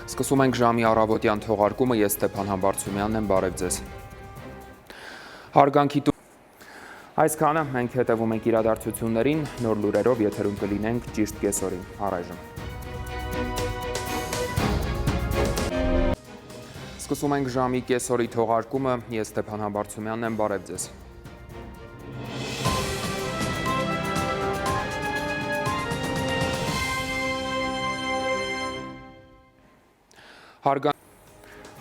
Սկսում ենք ժամի առավոտյան թողարկումը, ես Ստեփան Համբարձումյանն եմ, բարև ձեզ։ Հարգանքի Այսքանը մենք հետևում ենք իրադարձություններին, նոր լուրերով եթերում կլինենք ճիշտ կեսօրին, առայժմ։ Սկսում ենք ժամի կեսօրի թողարկումը, ես Ստեփան Համբարձումյանն եմ, բարև ձեզ։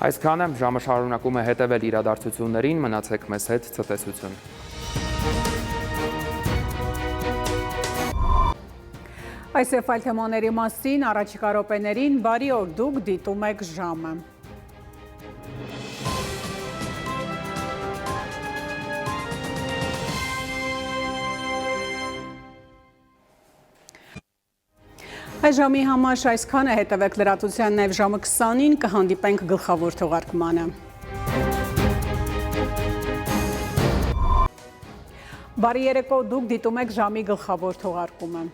Այսքանը ժամը շարունակում է հետևել իրադարձություններին, մնացեք մեզ հետ, ցտեսություն։ Այսօր այլ թեմաների մասին առաջիկա րոպեներին բարի օր, դուք դիտում եք ժամը։ Այս ժամի համար այսքանը, հետևեք լրատվության, նաև ժամը 20-ին կհանդիպենք գլխավոր թողարկմանը։ Բարի երեկո, դուք դիտում եք ժամի գլխավոր թողարկումը։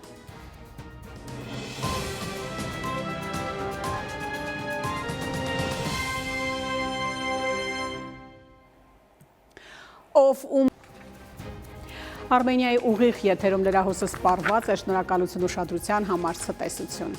Արմենիայի ուղիղ եթերում լրահոսը սպառված է, շնորհակալություն ուշադրության համար, ցտեսություն։